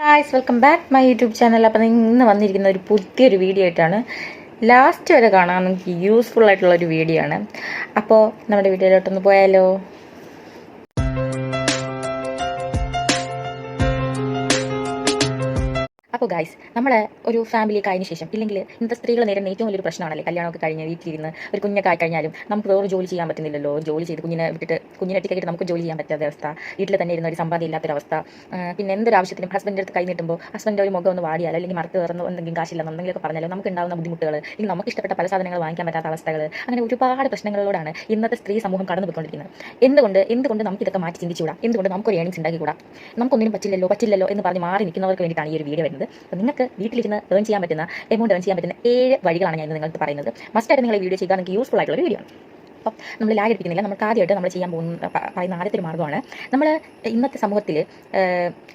Guys welcome back my YouTube channel. അപ്പോൾ ഇന്ന് വന്നിരിക്കുന്ന ഒരു പുതിയൊരു വീഡിയോ ആയിട്ടാണ്. ലാസ്റ്റ് വരെ കാണാൻ നമുക്ക് യൂസ്ഫുൾ ആയിട്ടുള്ള ഒരു വീഡിയോ ആണ്. അപ്പോൾ നമ്മുടെ വീഡിയോയിലോട്ടൊന്ന് പോയാലോ. അപ്പോൾ ഗൈസ്, നമ്മുടെ ഒരു ഫാമിലി കഴിഞ്ഞ ശേഷം ഇല്ലെങ്കിൽ ഇന്നത്തെ സ്ത്രീകൾ നേരിടുന്ന ഏറ്റവും വലിയൊരു പ്രശ്നമാണല്ലേ, കല്യാണമൊക്കെ കഴിഞ്ഞ് വീട്ടിലിരുന്ന് ഒരു കുഞ്ഞൊക്കെ ആയി കഴിഞ്ഞാലും നമുക്ക് വേറെ ജോലി ചെയ്യാൻ പറ്റുന്നില്ലല്ലോ. ജോലി ചെയ്ത് കുഞ്ഞിനെ ഒറ്റയ്ക്കായിട്ട് നമുക്ക് ജോലി ചെയ്യാൻ പറ്റാത്ത അവസ്ഥ, വീട്ടിൽ തന്നെ ഇരുന്ന ഒരു സമ്പാദ്യം ഇല്ലാത്തൊരവസ്ഥ. പിന്നെ എന്തൊരു ആവശ്യത്തിനും ഹസ്ബൻഡിൻ്റെ അടുത്ത് കൈ നീട്ടുമ്പോൾ ഹസ്ബൻഡ് ഒരു മുഖം ഒന്ന് വാടിയാലോ അല്ലെങ്കിൽ മറത്ത് വേറെ എന്തെങ്കിലും കാശില്ലെന്നോ എന്തെങ്കിലുമൊക്കെ പറഞ്ഞാലോ നമുക്ക് ഉണ്ടാകുന്ന ബുദ്ധിമുട്ടുകൾ, അല്ലെങ്കിൽ നമുക്ക് ഇഷ്ടപ്പെട്ട പല സാധനങ്ങൾ വാങ്ങിക്കാൻ പറ്റാത്ത അവസ്ഥകൾ, അങ്ങനെ ഒരുപാട് പ്രശ്നങ്ങളോടാണ് ഇന്നത്തെ സ്ത്രീ സമൂഹം കടന്നു പോയിക്കൊണ്ടിരിക്കുന്നത്. എന്തുകൊണ്ട് നമുക്ക് ഇതൊക്കെ മാറ്റി ചിന്തിച്ചുകൂടാ? എന്തുകൊണ്ട് നമുക്കൊരു ഏണിങ്സ് ഉണ്ടാക്കിക്കൂടാ? നമുക്കൊന്നിനും പറ്റില്ലല്ലോ എന്ന് പറഞ്ഞ് മാറി നിൽക്കുന്നവർക്ക് വേണ്ടിയിട്ടാണ് ഈ ഒരു വീഡിയോ വരുന്നത്. അപ്പോൾ നിങ്ങൾക്ക് വീട്ടിലിരുന്ന് ഏൺ ചെയ്യാൻ പറ്റുന്ന 7 വഴികളാണ് ഞാൻ നിങ്ങൾക്ക് പറയുന്നത്. മസ്റ്റായിട്ട് നിങ്ങൾ ഈ വീഡിയോ ചെയ്യുക, നിങ്ങൾക്ക് യൂസ്ഫുൾ ആയിട്ടുള്ള വീഡിയോ ആണ്. അപ്പം നമ്മൾ ലാഗ് എടുപ്പിക്കുന്നില്ല. നമുക്ക് ആദ്യമായിട്ട് നമ്മൾ ചെയ്യാൻ പറയുന്ന ആദ്യത്തെ ഒരു മാർഗ്ഗമാണ്, നമ്മൾ ഇന്നത്തെ സമൂഹത്തിൽ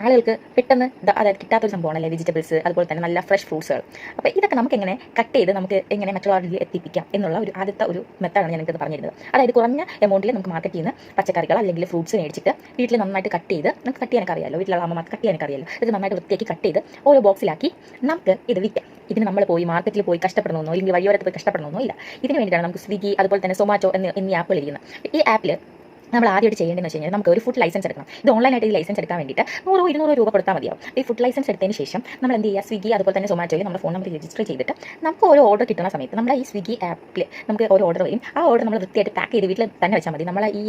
ആളുകൾക്ക് പെട്ടെന്ന് അതായത് കിട്ടാത്തൊരു സംഭവമാണല്ലേ വെജിറ്റബിൾസ്, അതുപോലെ തന്നെ നല്ല ഫ്രഷ് ഫ്രൂട്ട്സുകൾ. അപ്പോൾ ഇതൊക്കെ നമുക്ക് എങ്ങനെ കട്ട് ചെയ്ത് നമുക്ക് എങ്ങനെ മറ്റുള്ളവരിൽ എത്തിപ്പിക്കാം എന്നുള്ള ആദ്യത്തെ ഒരു മെത്തേഡാണ് ഞാൻ നിങ്ങൾക്ക് പറഞ്ഞിരുന്നത്. അതായത് കുറഞ്ഞ എമൗണ്ടിൽ നമുക്ക് മാർക്കറ്റിൽ നിന്ന് പച്ചക്കറികൾ അല്ലെങ്കിൽ ഫ്രൂട്ട്സ് മേടിച്ചിട്ട് വീട്ടിൽ നന്നായിട്ട് കട്ട് ചെയ്ത്, നമുക്ക് കട്ട് ചെയ്യാനൊക്കെ അറിയാമല്ലോ, വീട്ടിലുള്ള അമ്മമാർക്ക് കട്ട് ചെയ്യാനൊക്കെ അറിയാമല്ലോ. ഇത് നന്നായിട്ട് വൃത്തിയാക്കി കട്ട് ചെയ്ത് ഓരോ ബോക്സിലാക്കി നമുക്ക് ഇത് വിൽക്കാം. ഇതിന് നമ്മൾ പോയി മാർക്കറ്റിൽ പോയി കഷ്ടപ്പെടണമെന്നോ അല്ലെങ്കിൽ വഴിയോരത്ത് പോയി കഷ്ടപ്പെടണമെന്നോ ഇല്ല. ഇതിന് വേണ്ടിയിട്ടാണ് നമുക്ക് സ്വിഗ്ഗി, അതുപോലെ തന്നെ സൊമാറ്റോ എന്നീ ആപ്പുകൾ ഇരിക്കുന്നത്. ഈ ആപ്പിൽ നമ്മൾ ആദ്യമായിട്ട് ചെയ്യേണ്ടതെന്ന് വെച്ച് കഴിഞ്ഞാൽ നമുക്ക് ഒരു ഫുഡ് ലൈസൻസ് എടുക്കണം. ഇത് ഓൺലൈനായിട്ട് ഈ ലൈസൻസ് എടുക്കാൻ വേണ്ടിയിട്ട് 100-200 രൂപ കൊടുത്താൽ മതിയാവും. ഈ ഫുഡ് ലൈസൻസ് എടുത്തതിന് ശേഷം നമ്മൾ എന്ത് ചെയ്യുക, സ്വിഗ്ഗി അതുപോലെ തന്നെ സൊമാറ്റോയിൽ നമ്മുടെ ഫോൺ നമ്പർ രജിസ്റ്റർ ചെയ്തിട്ട് നമുക്ക് ഓരോ ഓർഡർ കിട്ടുന്ന സമയത്ത് നമ്മുടെ ഈ സ്വിഗ്ഗി ആപ്പിൽ നമുക്ക് ഓരോ ഓർഡർ വരും. ആ ഓർഡർ നമ്മൾ വൃത്തിയായിട്ട് പാക്ക് ചെയ്ത് വീട്ടിൽ തന്നെ വെച്ചാൽ മതി. നമ്മൾ ഈ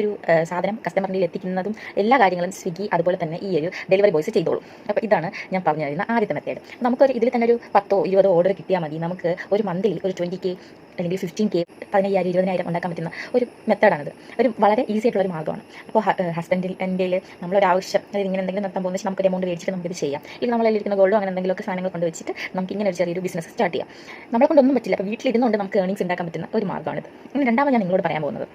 ഒരു സാധനം കസ്റ്റമറിൽ എത്തിക്കുന്നതും എല്ലാ കാര്യങ്ങളും സ്വിഗ്ഗി അതുപോലെ തന്നെ ഈ ഒരു ഡെലിവറി ബോയ്സ് ചെയ്തോളും. അപ്പോൾ ഇതാണ് ഞാൻ പറഞ്ഞു തരുന്ന ആദ്യത്തെ മെത്തേഡ്. നമുക്കൊരു ഇതിൽ തന്നെ ഒരു 10-20 ഓർഡർ കിട്ടിയാൽ മതി. നമുക്ക് ഒരു മന്ത്ലി ഒരു 20K അല്ലെങ്കിൽ 15K 15,000-20,000 ഉണ്ടാക്കാൻ പറ്റുന്ന ഒരു മെത്തേഡാണിത്. ഒരു വളരെ ഈസി ആയിട്ടുള്ള ഒരു മാർഗ്ഗമാണ്. അപ്പോൾ ഹസ്ബൻഡിൻ്റെ നമ്മളൊരു ആവശ്യം, അതായത് ഇങ്ങനെ എന്തെങ്കിലും നടത്താൻ പോകുന്ന നമുക്ക് എമൗണ്ട് മേടിച്ചിട്ട് നമുക്കിത് ചെയ്യാം. ഇത് നമ്മളെല്ലാം ഗോൾഡോ അങ്ങനെ എന്തെങ്കിലുമൊക്കെ സാധനങ്ങൾ കൊണ്ട് വെച്ചിട്ട് നമുക്ക് ഇങ്ങനെ ഒരു ചെറിയൊരു ബിസിനസ് സ്റ്റാർട്ട് ചെയ്യാം. നമ്മളെ കൊണ്ടൊന്നും പറ്റില്ല. അപ്പോൾ വീട്ടിലിരുന്നുകൊണ്ട് നമുക്ക് ഏണിങ്സ് ഉണ്ടാക്കാൻ പറ്റുന്ന ഒരു മാർഗ്ഗമാണിത്. ഇനി രണ്ടാമത് ഞാൻ നിങ്ങളോട് പറയാൻ പോകുന്നത്,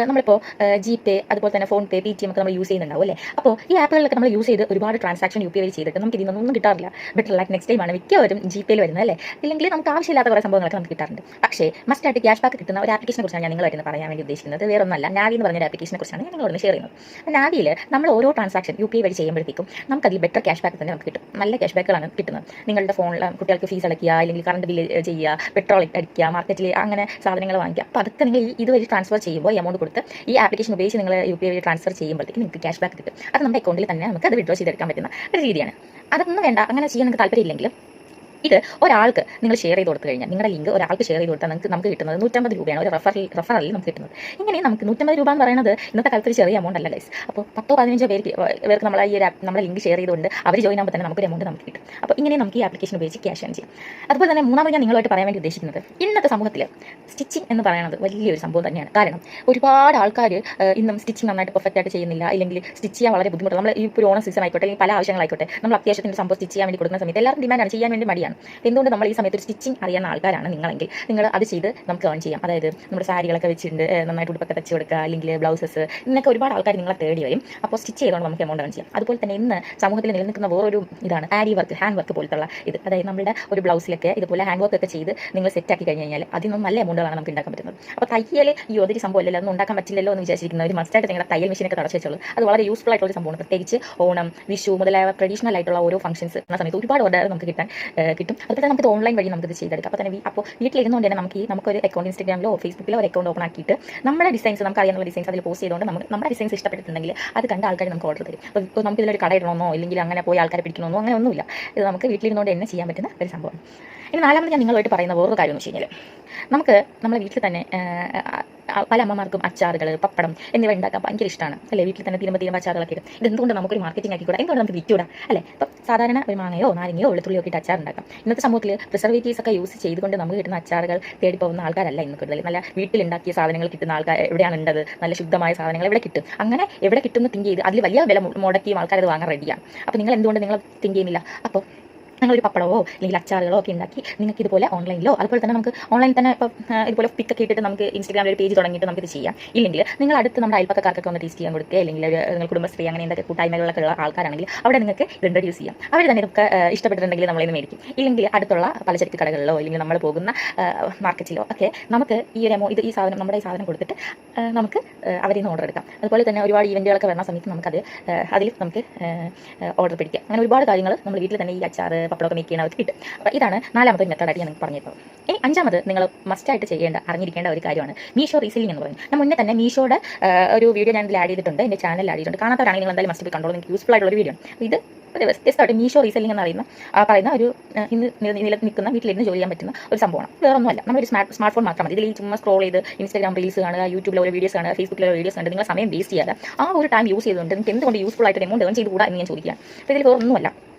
നമ്മളിപ്പോൾ GPay അതുപോലെ തന്നെ ഫോൺ പേ, PTM ഒക്കെ നമ്മൾ യൂസ് ചെയ്യുന്നുണ്ടാവും അല്ലേ. അപ്പോൾ ഈ ആപ്പുകളിലൊക്കെ നമ്മൾ യൂസ് ചെയ്ത് ഒരുപാട് ട്രാൻസാക്ഷൻ UPI വഴി ചെയ്തിട്ട് നമുക്ക് ഇതിനൊന്നും കിട്ടാറില്ല. ബെറ്റർ ലൈക്ക് നെക്സ്റ്റ് ടൈമാണ് മിക്കവരും GPayയിൽ വരുന്നത് അല്ലേ. ഇല്ലെങ്കിൽ നമുക്ക് ആവശ്യമില്ലാത്ത കുറേ സംഭവങ്ങളൊക്കെ നമുക്ക് കിട്ടാറുണ്ട്. പക്ഷേ മസ്റ്റായിട്ട് ക്യാഷ് ബാക്ക് കിട്ടുന്ന ഒരു ആപ്ലിക്കേഷനെ കുറിച്ചാണ് ഞാൻ നിങ്ങളായിട്ട് പറയാൻ വേണ്ടി ഉദ്ദേശിക്കുന്നത്. വേറെ ഒന്നല്ല, നാവി എന്ന് പറഞ്ഞൊരു ആപ്ലിക്കേഷനെ കുറിച്ചാണ് ഞാൻ നിങ്ങളോട് ഷെയർ ചെയ്യുന്നത്. നാവിയിൽ നമ്മൾ ഓരോ ട്രാൻസാക്ഷൻ UPI വഴി ചെയ്യുമ്പോഴത്തേക്കും നമുക്കതിൽ ബെറ്റർ ക്യാഷ് ബാക്ക് തന്നെ നമുക്ക് കിട്ടും. നല്ല ക്യാഷ് ബാക്കുകളാണ് കിട്ടുന്നത്. നിങ്ങളുടെ ഫോണിൽ കുട്ടികൾക്ക് ഫീസ് അടയ്ക്കുക, അല്ലെങ്കിൽ കറണ്ട് ബില്ല് ചെയ്യുക, പെട്രോൾ അടിക്കുക, മാർക്കറ്റിൽ അങ്ങനെ സാധനങ്ങൾ വാങ്ങിക്കുക. അപ്പോൾ അതൊക്കെ നിങ്ങൾ ഇതുവഴി ട്രാൻസ്ഫർ ചെയ്യുമ്പോൾ എമൗണ്ട് കൊടുത്ത് ഈ ആപ്ലിക്കേഷൻ ഉപയോഗിച്ച് നിങ്ങൾ UPI വഴി ട്രാൻസ്ഫർ ചെയ്യുമ്പോഴത്തേക്ക് നിങ്ങൾക്ക് ക്യാഷ് ബാക്ക് കിട്ടും. അത് നമ്മുടെ അക്കൗണ്ടിൽ തന്നെ നമുക്ക് അത് വിഡ്രോ ചെയ്തെടുക്കാൻ പറ്റുന്ന ഒരു രീതിയാണ്. അതൊന്നും വേണ്ട, അങ്ങനെ ചെയ്യാൻ നിങ്ങൾക്ക് താല്പര്യമില്ലെങ്കിൽ ഇത് ഒരാൾക്ക് നിങ്ങൾ ഷെയർ ചെയ്ത് കൊടുത്തു കഴിഞ്ഞാൽ, നിങ്ങളുടെ ലിങ്ക് ഒരാൾക്ക് ഷെയർ ചെയ്ത് കൊടുത്താൽ നമുക്ക് കിട്ടുന്നത് 150 രൂപയാണ് ഒരു റെഫറലിൽ നമുക്ക് കിട്ടുന്നത്. ഇങ്ങനെ നമുക്ക് 150 രൂപ എന്ന് പറയുന്നത് ഇന്നത്തെ കാലത്ത് ഒരു ചെറിയ എമൗണ്ട് അല്ല ഗൈസ്. അപ്പോൾ 10-15 പേർക്ക് നമ്മൾ ഈ നമ്മുടെ ലിങ്ക് ഷെയർ ചെയ്തുകൊണ്ട് അവർ ജോയിൻ ആകുമ്പോൾ തന്നെ നമുക്കൊരു എമൗണ്ട് നമുക്ക് കിട്ടും. അപ്പോൾ ഇങ്ങനെ നമുക്ക് ഈ ആപ്ലിക്കേഷൻ ഉപയോഗിച്ച് ക്യാഷ് ഏൺ ചെയ്യാം. അതുപോലെ തന്നെ മൂന്നാമത് ഞാൻ നിങ്ങളായിട്ട് പറയാൻ വേണ്ടി ഉദ്ദേശിക്കുന്നത്, ഇന്നത്തെ സമൂഹത്തിൽ സ്റ്റിച്ചിങ് എന്ന് പറയുന്നത് വലിയൊരു സംഭവം തന്നെയാണ്. കാരണം ഒരുപാട് ആൾക്കാർ ഇന്നും സ്റ്റിച്ചിങ് നന്നായിട്ട് പെർഫെക്റ്റ് ആയിട്ട് ചെയ്യുന്നില്ല, അല്ലെങ്കിൽ സ്റ്റിച്ച് ചെയ്യാൻ വളരെ ബുദ്ധിമുട്ടാണ്. നമ്മൾ ഈ ഒരു ഓണം സീസൺ ആയിക്കോട്ടെ, അല്ലെങ്കിൽ പല ആവശ്യങ്ങളായിക്കോട്ടെ, നമ്മൾ അത്യാവശ്യത്തിന് സംഭവം സ്റ്റിച്ച് ചെയ്യാൻ വേണ്ടി കൊടുക്കുന്ന സമയത്ത് എല്ലാവരും ഡിമാൻഡാണ്, ചെയ്യാൻ വേണ്ടി മടിയാണ്. എന്തുകൊണ്ട് നമ്മൾ ഈ സമയത്ത് ഒരു സ്റ്റിച്ചിങ് അറിയുന്ന ആൾക്കാരാണ് നിങ്ങളെങ്കിൽ നിങ്ങൾ അത് ചെയ്ത് നമുക്ക് ഏൺ ചെയ്യാം. അതായത് നമ്മുടെ സാരികളൊക്കെ വെച്ചിട്ടുണ്ട് നന്നായിട്ട് ഉടുപ്പൊക്കെ തച്ച് കൊടുക്കുക, അല്ലെങ്കിൽ ബ്ലൗസസ്, ഇന്നൊക്കെ ഒരുപാട് ആൾക്കാർ നിങ്ങളെ തേടി വരും. അപ്പോൾ സ്റ്റിച്ച് ചെയ്തുകൊണ്ട് നമുക്ക് എമൗണ്ട് ഏൺ ചെയ്യാം. അതുപോലെ തന്നെ ഇന്ന് സമൂഹത്തിൽ നിലനിൽക്കുന്ന വേറൊരു ഇതാണ് ആരി വർക്ക്, ഹാൻഡ് വർക്ക് പോലത്തുള്ള ഇത്. അതായത് നമ്മുടെ ഒരു ബ്ലൗസിലൊക്കെ ഇതുപോലെ ഹാൻഡ് വർക്ക് ഒക്കെ ചെയ്ത് നിങ്ങൾ സെറ്റ് ആക്കി കഴിഞ്ഞ് കഴിഞ്ഞാൽ അതിൽ നിന്നും നല്ല എമൗണ്ടുകളാണ് നമുക്ക് ഉണ്ടാക്കാൻ പറ്റുന്നത്. അപ്പോൾ തയ്യൽ ഈ ഒത്തിരി സംഭവമല്ലല്ലോ, അതൊന്നും ഉണ്ടാക്കാൻ പറ്റില്ലല്ലോ എന്ന് വിചാരിച്ചിരിക്കുന്ന ഒരു മസ്റ്റായിട്ട് നിങ്ങളുടെ തയ്യൽ മെഷീനൊക്കെ തടച്ചു വെച്ചോളൂ. അത് വളരെ യൂസ്ഫുൾ ആയിട്ടുള്ള സംഭവമാണ്. പ്രത്യേകിച്ച് ഓണം, വിഷു മുതലായ ട്രഡീഷണൽ ആയിട്ടുള്ള ഓരോ ഫംഗ്ഷൻസ് എന്ന സമയത്ത് ഒരുപാട് ഓർഡർ നമുക്ക് കിട്ടും. അതുപോലെ തന്നെ നമുക്ക് ഓൺലൈൻ വഴി നമുക്ക് ചെയ്തെടുക്കാം. അപ്പോൾ തന്നെ അപ്പോൾ വീട്ടിലിരുന്നുകൊണ്ട് തന്നെ നമുക്കൊരു അക്കൗണ്ട് ഇൻസ്റ്റാഗ്രാമിലോ ഫേസ്ബുക്കിലോ ഒരു അക്കൗണ്ട് ഓപ്പൺ ആക്കിയിട്ട് നമ്മുടെ ഡിസൈൻസ്, നമുക്ക് അറിയാനുള്ള ഡിസൈൻസ് അതിൽ പോസ്റ്റ് ചെയ്തുകൊണ്ട് നമ്മുടെ ഡിസൈൻസ് ഇഷ്ടപ്പെട്ടിട്ടുണ്ടെങ്കിൽ അത് കണ്ട ആൾക്കാർ നമുക്ക് ഓർഡർ തരും. അപ്പോൾ നമുക്ക് ഇതിലൊരു കട ഇടണമെന്നോ ഇല്ലെങ്കിൽ അങ്ങനെ പോയി ആൾക്കാരെ പിടിക്കണമെന്നോ അങ്ങനെ ഒന്നുമില്ല. ഇത് നമുക്ക് വീട്ടിലിരുന്നുകൊണ്ട് തന്നെ ചെയ്യാൻ പറ്റുന്ന ഒരു സംഭവം. ഇനി നാലാമത് ഞാൻ നിങ്ങളുമായിട്ട് പറയുന്ന വേറൊരു കാര്യം എന്ന് വെച്ച് കഴിഞ്ഞാൽ, നമുക്ക് നമ്മുടെ വീട്ടിൽ തന്നെ പല അമ്മമാർക്കും അച്ചാറുകൾ, പപ്പടം എന്നിവ ഉണ്ടാക്കാൻ ഭയങ്കര ഇഷ്ടമാണ് അല്ലേ. വീട്ടിൽ തന്നെ തീരുമ്പോൾ അച്ചാറുകളൊക്കെ ഇടും. ഇത് എന്തുകൊണ്ട് നമുക്കൊരു മാർക്കറ്റിംഗ് ആക്കിക്കൂടാ, എന്തുകൊണ്ട് നമുക്ക് വിറ്റുകൂടാ അല്ലേ. അപ്പം സാധാരണ ഒരു മാങ്ങയോ നാരങ്ങയോ വെളുത്തുള്ളിയോ ഒക്കെ ഇട്ട് അച്ചാർ ഉണ്ടാക്കാം. ഇന്നത്തെ സമൂഹത്തിൽ പ്രിസർവേറ്റീവ്സ് ഒക്കെ യൂസ് ചെയ്തുകൊണ്ട് നമുക്ക് കിട്ടുന്ന അച്ചാറുകൾ തേടി പോകുന്ന ആൾക്കാരല്ല ഇന്ന് കൂടുതൽ. നല്ല വീട്ടിലുണ്ടാക്കിയ സാധനങ്ങൾ കിട്ടുന്ന ആൾക്കാർ എവിടെയാണ് ഉണ്ടത്, നല്ല ശുദ്ധമായ സാധനങ്ങൾ എവിടെ കിട്ടും, അങ്ങനെ എവിടെ കിട്ടുമെന്ന് തിങ്ക് ചെയ്ത് അതിൽ വലിയ വില മുടക്കിയും ആൾക്കാർ അത് വാങ്ങാൻ റെഡിയാണ്. അപ്പോൾ നിങ്ങൾ എന്തുകൊണ്ട് നിങ്ങൾ തിങ്ക് ചെയ്യുന്നില്ല? അപ്പോൾ ഞങ്ങളൊരു പപ്പടമോ അല്ലെങ്കിൽ അച്ചാറുകളോ ഒക്കെ ഉണ്ടാക്കി നിങ്ങൾക്ക് ഇതുപോലെ ഓൺലൈനിലോ അതുപോലെ തന്നെ നമുക്ക് ഓൺലൈനിൽ തന്നെ ഇപ്പോൾ ഇതുപോലെ പിക്കൊക്കെ ഇട്ടിട്ട് നമുക്ക് ഇൻസ്റ്റാഗ്രാമിൽ ഒരു പേജ് തുടങ്ങിയിട്ട് നമുക്കിത് ചെയ്യാം. ഇല്ലെങ്കിൽ നിങ്ങൾ അടുത്ത് നമ്മുടെ അയൽപ്പക്കാർക്കൊക്കെ ഒന്ന് ടേസ്റ്റ് ചെയ്യാൻ കൊടുക്കുക, അല്ലെങ്കിൽ നിങ്ങൾ കുടുംബശ്രീ അങ്ങനെ എന്തൊക്കെ കൂട്ടായ്മകളിലൊക്കെ ഉള്ള ആൾക്കാരാണെങ്കിൽ അവിടെ നിങ്ങൾക്ക് ഇത് ഇൻട്രൊഡ്യൂസ് ചെയ്യാം. അവർ തന്നെ ഇതൊക്കെ ഇഷ്ടപ്പെട്ടിട്ടുണ്ടെങ്കിൽ നമ്മളിന്ന് മേടിക്കും. ഇല്ലെങ്കിൽ അടുത്തുള്ള പലചരക്ക് കടകളിലോ അല്ലെങ്കിൽ നമ്മൾ പോകുന്ന മാർക്കറ്റിലോ ഒക്കെ നമുക്ക് ഈ സാധനം നമ്മുടെ ഈ സാധനം കൊടുത്തിട്ട് നമുക്ക് അവരിൽ നിന്ന് ഓർഡർ എടുക്കാം. അതുപോലെ തന്നെ ഒരുപാട് ഈവൻറ്റുകളൊക്കെ വരുന്ന സമയത്ത് നമുക്കത് അതിൽ നമുക്ക് ഓർഡർ പിടിക്കാം. അങ്ങനെ ഒരുപാട് കാര്യങ്ങൾ നമ്മൾ വീട്ടിൽ തന്നെ ഈ അച്ചാർ പപ്പടമൊക്കെ മേക്ക് ചെയ്യണവർക്ക് കിട്ടും. അപ്പോൾ ഇതാണ് നാലാമത്തെ മെത്തേഡായിട്ട് ഞാൻ നിങ്ങൾക്ക് പറഞ്ഞിട്ടുള്ളത്. ഇനി അഞ്ചാമത് നിങ്ങൾ മസ്റ്റായിട്ട് അറിഞ്ഞിരിക്കേണ്ട ഒരു കാര്യമാണ് മീഷോ റീസെല്ലിംഗ് എന്ന് പറയുന്നത്. ഞാൻ മുന്നേ തന്നെ മീഷോയുടെ ഒരു വീഡിയോ ഞാൻ ഇതിൽ ആഡ് ചെയ്തിട്ടുണ്ട്, എൻ്റെ ചാനലിൽ ആഡ് ചെയ്തിട്ടുണ്ട്. കാണാത്തവരാണെങ്കിൽ നിങ്ങൾ എന്തായാലും മസ്റ്റ് പോയി കണ്ടോളൂ, നിങ്ങൾക്ക് യൂസ്ഫുൾ ആയിട്ടുള്ള ഒരു വീഡിയോ ആണ്. ഇത് വ്യത്യസ്തമായിട്ട് മീഷോ റീസെല്ലിംഗ് എന്ന് പറയുന്ന ഒരു നിൽക്കുന്ന വീട്ടിലിരുന്ന് ജോലി ചെയ്യാൻ പറ്റുന്ന ഒരു സംഭവമാണ്. വേറൊന്നുമല്ല, നമ്മളൊരു സ്മാർട്ട് ഫോൺ മാത്രം മതി. ഇതിൽ ചുമ്മാ സ്ക്രോൾ ചെയ്ത് ഇൻസ്റ്റാഗ്രാം റീൽസ് കാണുക, യൂട്യൂബിലെ ഓരോ വീഡിയോസ് കാണുക, ഫേസ്ബുക്കിലെ വീഡിയോസ് കണ്ട് നിങ്ങൾ സമയം വേസ്റ്റ് ചെയ്യാതെ ആ ഒരു ടൈം യൂസ് ചെയ്തുകൊണ്ട് നിങ്ങൾക്ക് എന്തുകൊണ്ട് യൂസ്ഫുൾ ആയിട്ട് എമൗണ്ട് ഏൺ ചെയ്തുകൂടാ എന്ന് ഞാൻ ചോദിക്കുകയാണ്. അപ്പോൾ ഇതിൽ വേറൊന്നുമല്ല,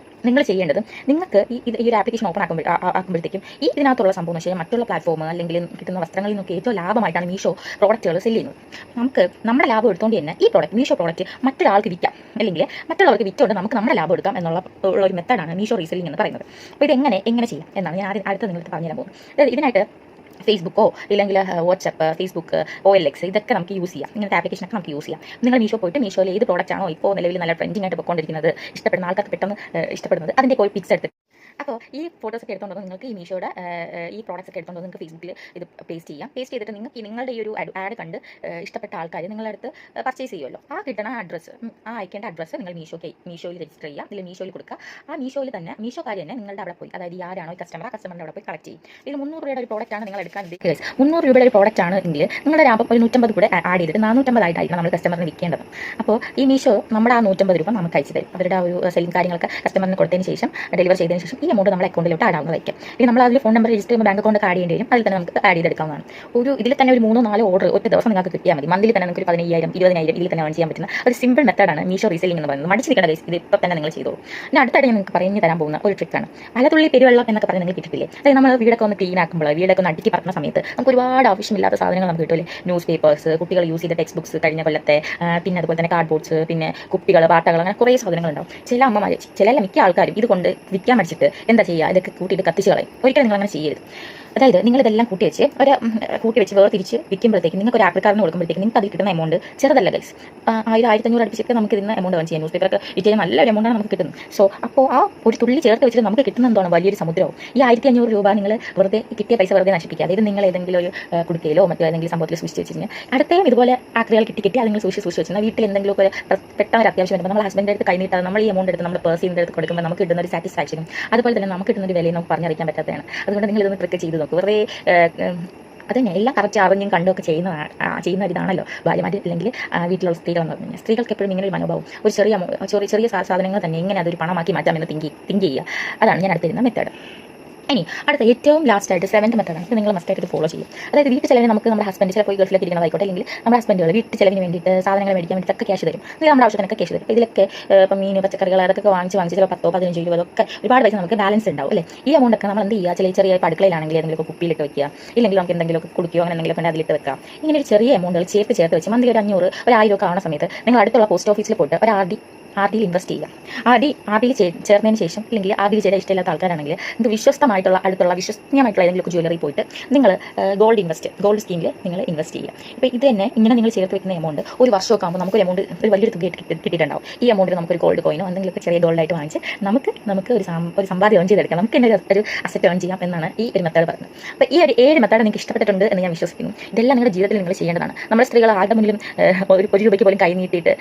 നിങ്ങൾ ചെയ്യേണ്ടത് നിങ്ങൾക്ക് ഈ ഒരു ആപ്ലിക്കേഷൻ ഓപ്പൺ ആക്കുമ്പോഴത്തേക്കും ഇതിനകത്തുള്ള സംഭവം എന്ന് വെച്ചാൽ മറ്റുള്ള പ്ലാറ്റ്ഫോം അല്ലെങ്കിൽ കിട്ടുന്ന വസ്ത്രങ്ങളിൽ നിന്നൊക്കെ ഏറ്റവും ലാഭമായിട്ടാണ് മീഷോ പ്രോഡക്റ്റുകൾ സെല് ചെയ്യുന്നത്. നമുക്ക് നമ്മുടെ ലാഭം എടുത്തുകൊണ്ട് തന്നെ ഈ മീഷോ പ്രോഡക്റ്റ് മറ്റൊരാൾക്ക് വിൽക്കാം, അല്ലെങ്കിൽ മറ്റുള്ളവർക്ക് വിറ്റുകൊണ്ട് നമുക്ക് നമ്മുടെ ലാഭം എടുക്കാം എന്നുള്ള ഒരു മെത്തേഡാണ് മീഷോ റീസെല്ലിംഗ് എന്ന് പറയുന്നത്. അപ്പോൾ ഇത് എങ്ങനെ ചെയ്യാം എന്നാണ് ഞാൻ അടുത്ത നിങ്ങൾക്ക് പറഞ്ഞു തരാൻ പോകുന്നത്. അതായത് ഇതിനായിട്ട് ഫേസ്ബുക്കോ ഇല്ലെങ്കിൽ വാട്സപ്പ്, ഫേസ്ബുക്ക്, OLX ഇതൊക്കെ നമുക്ക് യൂസ് ചെയ്യാം. ഇങ്ങനത്തെ ആപ്ലിക്കേഷനൊക്കെ നമുക്ക് യൂസ് ചെയ്യാം. നിങ്ങൾ മീഷോ പോയിട്ട് മീഷോയിൽ ഏത് പ്രോഡക്റ്റ് ആണോ ഇപ്പോൾ നിലവിൽ നല്ല ട്രെൻഡിങ് ആയിട്ട് പോയിക്കൊണ്ടിരിക്കുന്നത്, ഇഷ്ടപ്പെടുന്ന ആൾക്കാർക്ക് പെട്ടെന്ന് ഇഷ്ടപ്പെടുന്നത്, അതിൻ്റെ ഒരു പിക്സ് എടുത്ത് അപ്പോൾ ഈ ഫോട്ടോസൊക്കെ എടുത്തുകൊണ്ട് നിങ്ങൾക്ക് ഈ മീഷോയുടെ ഈ പ്രോഡക്റ്റ്സ് ഒക്കെ എടുത്തുകൊണ്ട് നിങ്ങൾക്ക് ഫേസ്ബുക്കിൽ ഇത് പേസ്റ്റ് ചെയ്തിട്ട് നിങ്ങൾക്ക് നിങ്ങളുടെ ഈ ഒരു ആഡ് കണ്ട് ഇഷ്ടപ്പെട്ട ആൾക്കാർ നിങ്ങളുടെ അടുത്ത് പർച്ചേസ് ചെയ്യുമല്ലോ. ആ കിട്ടുന്ന അഡ്രസ്സ്, ആ അയക്കേണ്ട അഡ്രസ്സ് നിങ്ങൾ മീഷോയിൽ രജിസ്റ്റർ ചെയ്യുക, അല്ലെങ്കിൽ മീഷോയിൽ കൊടുക്കുക. ആ മീഷോയിൽ തന്നെ മീഷോക്കാർ തന്നെ നിങ്ങളുടെ അവിടെ പോയി, അതായത് ആരാണോ ഈ കസ്റ്റമറിൻ്റെ അവിടെ പോയി കളക്ട് ചെയ്യും. ഇത് 300 രൂപയുടെ ഒരു പ്രോഡക്റ്റാണ് നിങ്ങൾ എടുക്കാൻ ഉദ്ദേശിക്കുന്നത്. 300 രൂപയുടെ ഒരു പ്രോഡക്റ്റ് ആണ് എങ്കിൽ നിങ്ങളുടെ ലാഭം ഒരു 150 കൂടെ ആഡ് ചെയ്തിട്ട് 450 ആയിട്ടായിരിക്കും നമ്മൾ കസ്റ്റമറിന് വിൽക്കേണ്ടത്. അപ്പോൾ ഈ മീഷോ നമ്മുടെ ആ 150 രൂപ നമുക്ക് അയച്ചു തരും. അവരുടെ ആ ഒരു സെല്ലിംഗ് കാര്യങ്ങളൊക്കെ കസ്റ്റമറിന് കൊടുത്തതിന് ശേഷം ഡെലിവർ ചെയ്തതിന് ശേഷം ഈ എമൗണ്ട് നമ്മുടെ അക്കൗണ്ടിലോട്ട് ആഡ് ആവുന്നതായിരിക്കും. ഇനി നമ്മൾ അതിൽ ഫോൺ നമ്പർ രജിസ്റ്റർ ചെയ്യുമ്പോൾ ബാങ്ക് അക്കൗണ്ട് ആഡ് ചെയ്യേണ്ടി വരും. അതിൽ തന്നെ നമുക്ക് ആഡ് ചെയ്തെടുക്കാവുന്നതാണ്. ഇതിൽ തന്നെ ഒരു 3-4 ഓർഡർ ഒറ്റ ദിവസം നിങ്ങൾക്ക് കിട്ടിയാൽ മതി. മന്തിൽ തന്നെ നിങ്ങൾക്ക് ഒരു 15,000 20,000 ഇതിൽ തന്നെ ചെയ്യാൻ പറ്റുന്ന ഒരു സിമ്പിൾ മെത്തേഡാണ് മീഷോ റീസെല്ലിംഗ് എന്ന് പറയുന്നത്. മടിച്ചിരിക്കേണ്ട കേസ് ഇത് ഇപ്പോൾ തന്നെ നിങ്ങൾ ചെയ്തോളൂ. പിന്നെ അടുത്തായിട്ട് ഞാൻ നിങ്ങൾക്ക് പറഞ്ഞു തരാൻ പോകുന്ന ഒരു ട്രിക്കാണ് പലതുള്ളി പെരുവെള്ളം എന്നൊക്കെ പറഞ്ഞ് നിങ്ങൾ കിട്ടില്ലേ. അതായത് നമ്മൾ വീടൊക്കെ ഒന്ന് ക്ലീൻ ആക്കുമ്പോൾ, വീടൊക്കെ ഒന്ന് അടുക്കി പറഞ്ഞ സമയത്ത് നമുക്ക് ഒരുപാട് ആവശ്യമില്ലാത്ത സാധനങ്ങൾ നമുക്ക് കിട്ടുമല്ലേ. ന്യൂസ് പേപ്പേഴ്സ്, കുട്ടികൾ യൂസ് ചെയ്ത ടെക്സ്റ്റ് ബുക്സ് കഴിഞ്ഞ കൊല്ലത്തെ, പിന്നെ അതുപോലെ തന്നെ കാർഡ്ബോർഡ്സ്, പിന്നെ കുപ്പികൾ, പാട്ടകൾ, അങ്ങനെ കുറേ സാധനങ്ങളുണ്ടാവും. ചില അമ്മമാർ, മിക്ക ആൾക്കാരും ഇതുകൊണ്ട് വിൽക്കാൻ മടിച്ചിട്ട് എന്താ ചെയ്യുക, ഇതൊക്കെ കൂട്ടിയിട്ട് കത്തിച്ച് കളയും. ഒരിക്കലും നിങ്ങൾ അങ്ങനെ ചെയ്യരുത്. അതായത് നിങ്ങളിതെല്ലാം കൂട്ടി വെച്ച് വേർതിരിച്ച് വിൽക്കുമ്പോഴത്തേക്ക് നിങ്ങൾക്ക് ഒരു ആപ്ലിക്കാരന് കൊടുക്കുമ്പോഴത്തേക്ക് നിങ്ങൾക്ക് അതിൽ കിട്ടുന്ന എമൗണ്ട് ചെറുതല്ല ഗൈസ്. 1000-1500 അടുപ്പിച്ചൊക്കെ നമുക്ക് ഇതിന് എമൗണ്ട് വേണം ചെയ്യാം. ന്യൂസ് പേപ്പറൊക്കെ വിറ്റ് നല്ലൊരു എമൗണ്ടാണ് നമുക്ക് കിട്ടുന്നത്. സോ അപ്പോൾ ആ ഒരു തുള്ളി ചേർത്ത് വെച്ചിട്ട് നമുക്ക് കിട്ടുന്ന എന്താണ് വലിയൊരു സമുദ്രവും. ഈ 1500 രൂപ നിങ്ങൾ വെറുതെ കിട്ടിയ പൈസ വെറുതെ നശിപ്പിക്കാതെ ഇത് നിങ്ങൾ ഏതെങ്കിലും ഒരു കുടുക്കയിലോ മറ്റോ ഏതെങ്കിലും സംഭവത്തിൽ സൂക്ഷിച്ച് വെച്ച് കഴിഞ്ഞാൽ അടുത്തേയും ഇതുപോലെ ആക്രികൾ കിട്ടി അത് നിങ്ങൾ സൂക്ഷിച്ച് വെച്ചാൽ വീട്ടിൽ എന്തെങ്കിലും ഒക്കെ പെട്ടെന്ന് ഒരു അത്യാവശ്യം വരുമ്പോൾ നമ്മൾ ഹസ്ബൻഡിൻ്റെ അടുത്ത് കൈനീട്ടാതെ നമ്മൾ ഈ എമൗണ്ട് എടുത്ത് നമ്മൾ പേഴ്സിൻ്റെ അടുത്ത് കൊടുക്കുമ്പോൾ നമുക്ക് കിട്ടുന്ന ഒരു സാറ്റിസ്ഫാക്ഷനും അതുപോലെ തന്നെ നമുക്ക് കിട്ടുന്ന ഒരു വിലയും നമുക്ക് പറഞ്ഞറിയിക്കാൻ പറ്റാത്തതാണ്. അതുകൊണ്ട് നിങ്ങൾ ഇതൊന്ന് ട്രിക്ക് ചെയ്ത് നോക്കും. വെറുതെ അതന്നെ എല്ലാം കറക്റ്റ് അറിഞ്ഞും കണ്ടുമൊക്കെ ചെയ്യുന്ന ഇതാണല്ലോ ഭാര്യമാർ, അല്ലെങ്കിൽ വീട്ടിലുള്ള സ്ത്രീകളെന്ന് പറഞ്ഞു കഴിഞ്ഞാൽ. സ്ത്രീകൾക്ക് എപ്പോഴും ഇങ്ങനെ ഒരു മനോഭാവം, ഒരു ചെറിയ സാധനങ്ങൾ തന്നെ എങ്ങനെ അതൊരു പണമാക്കി മാറ്റാമെന്ന് തിങ്ക് ചെയ്യുക. അതാണ് ഞാൻ അടുത്തിരുന്ന മെത്തേഡ്. ഇനി അടുത്ത ഏറ്റവും ലാസ്റ്റായിട്ട് 7th മെത്തേഡാണ്. ഇത് നിങ്ങൾ മസ്റ്റായിട്ട് ഫോളോ ചെയ്യും. അതായത് വീട്ടു ചിലവിന് നമുക്ക് നമ്മുടെ ഹസ്ബൻഡ് ചിലപ്പോൾ ഗൾഫിലേക്ക് ഇരിക്കുന്നതായിക്കോട്ടെ, അല്ലെങ്കിൽ നമ്മുടെ ഹസ്ബൻഡുകൾ വീട്ടു ചിലവിന് വേണ്ടിയിട്ട് സാധനങ്ങൾ മേടിക്കാൻ വേണ്ടിയിട്ടൊക്കെ ക്യാഷ് തരും. അല്ലെങ്കിൽ നമ്മുടെ ആവശ്യത്തിനൊക്കെ ക്യാഷ് തരും. ഇതിലൊക്കെ ഇപ്പം മീൻ, പച്ചക്കറികൾ അതൊക്കെ വാങ്ങിച്ച് ചിലപ്പോൾ 10-15 രൂപ ഒക്കെ ഒരുപാട് പൈസ നമുക്ക് ബാലൻസ് ഉണ്ടാവും അല്ലേ. ഈ എമൗണ്ട് ഒക്കെ നമ്മൾ എന്ത് ചെയ്യുക, ചെറിയ അടുക്കളയിലാണെങ്കിൽ എന്തെങ്കിലും കുപ്പിയിലിട്ട് വെക്കുക, ഇല്ലെങ്കിൽ നമുക്ക് എന്തെങ്കിലും കുടിക്കുകയോ അങ്ങനെ എന്തെങ്കിലും ഒക്കെ അതിലിട്ട് വെക്കാം. ഇങ്ങനെ ഒരു ചെറിയ എമൗണ്ടുകൾ ചേർത്ത് വെച്ച് മന്ത്ലി ഒരു 500 1000 ഒക്കെ ആവുന്ന സമയത്ത് നിങ്ങൾ അടുത്തുള്ള പോസ്റ്റ് ഓഫീസിൽ പോയിട്ട് ഒരു ആർഡിയിൽ ഇൻവെസ്റ്റ് ചെയ്യുക. ആർഡിയിൽ ചേർന്നതിന് ശേഷം, അല്ലെങ്കിൽ ആർഡിയിൽ ചേരാൻ ഇഷ്ടമില്ലാത്ത ആൾക്കാരാണെങ്കിൽ നിങ്ങൾക്ക് വിശ്വസ്തമായിട്ടുള്ള വിശ്വസനീയമായിട്ടുള്ള ഏതെങ്കിലും ജ്വല്ലറി പോയിട്ട് നിങ്ങൾ ഗോൾഡ് സ്കീമിൽ നിങ്ങൾ ഇൻവെസ്റ്റ് ചെയ്യുക. ഇപ്പോൾ ഇത് തന്നെ ഇങ്ങനെ നിങ്ങൾ ചേർത്ത് വെക്കുന്ന എമൗണ്ട് ഒരു വർഷമൊക്കെ ആകുമ്പോൾ നമുക്കൊരു എമൗണ്ട് ഒരു വലിയൊരു തുക കിട്ടിയിട്ടുണ്ടാവും. ഈ എമൗണ്ടിൽ നമുക്കൊരു ഗോൾഡ് കോയിനോ എന്തെങ്കിലുമൊക്കെ ചെറിയ ഗോൾഡായിട്ട് വാങ്ങിച്ച് നമുക്ക് ഒരു സമ്പാദ്യം ഏൺ ചെയ്തെടുക്കാം. നമുക്ക് തന്നെ ഒരു അസറ്റ് ഏൺ ചെയ്യാം എന്നാണ് ഈ ഒരു മെത്തേഡ് പറയുന്നത്. അപ്പോൾ ഈ ഒരു 7 മെത്തേഡ് നിങ്ങൾക്ക് ഇഷ്ടപ്പെട്ടിട്ടുണ്ട് എന്ന് ഞാൻ വിശ്വസിക്കുന്നു. ഇതെല്ലാം നിങ്ങളുടെ ജീവിതത്തിൽ നിങ്ങൾ ചെയ്യേണ്ടതാണ്. നമ്മുടെ സ്ത്രീകൾ ആരുടെ മുന്നിലും ഒരു രൂപയ്ക്ക് പോലും കൈ നീട്ടിയിട്ട്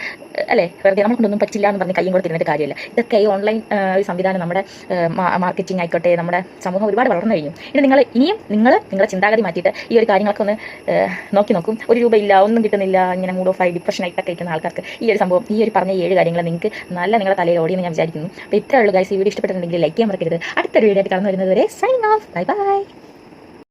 അല്ലേ വെറുതെ നമുക്കൊന്നും പറ്റില്ല എന്ന് പറഞ്ഞ് കയ്യും കൊടുത്തിരുന്നിട്ട് കാര്യമില്ല. ഇതൊക്കെ ഈ ഓൺലൈൻ സംവിധാനം, നമ്മുടെ മാർക്കറ്റിംഗ് ആയിക്കോട്ടെ, നമ്മുടെ സമൂഹം ഒരുപാട് വളർന്നു കഴിഞ്ഞു. ഇനിയും നിങ്ങളുടെ ചിന്താഗതി മാറ്റിയിട്ട് ഈ ഒരു കാര്യങ്ങളൊക്കെ ഒന്ന് നോക്കും. ഒരു രൂപയില്ല, ഒന്നും കിട്ടുന്നില്ല, ഇങ്ങനെ മൂഡ് ഓഫ് ആയി ഡിപ്രഷൻ ആയിട്ടൊക്കെ ഇരിക്കുന്ന ആൾക്കാർക്ക് ഈ ഒരു സംഭവം, ഈ ഒരു പറഞ്ഞ 7 കാര്യങ്ങൾ നിങ്ങൾക്ക് നിങ്ങളുടെ തലയിൽ ഓടിയെന്ന് ഞാൻ വിചാരിക്കുന്നു. അപ്പോൾ ഇത്രയുള്ള ഗൈസ്, ഈ വീഡിയോ ഇഷ്ടപ്പെട്ടിട്ടുണ്ടെങ്കിൽ ലൈക്ക് ചെയ്യാൻ മറക്കരുത്. അടുത്തൊരു വീഡിയോ ആയിട്ട് കടന്നു വരുന്നത് വരെ സൈനിങ് ഓഫ്. Bye bye.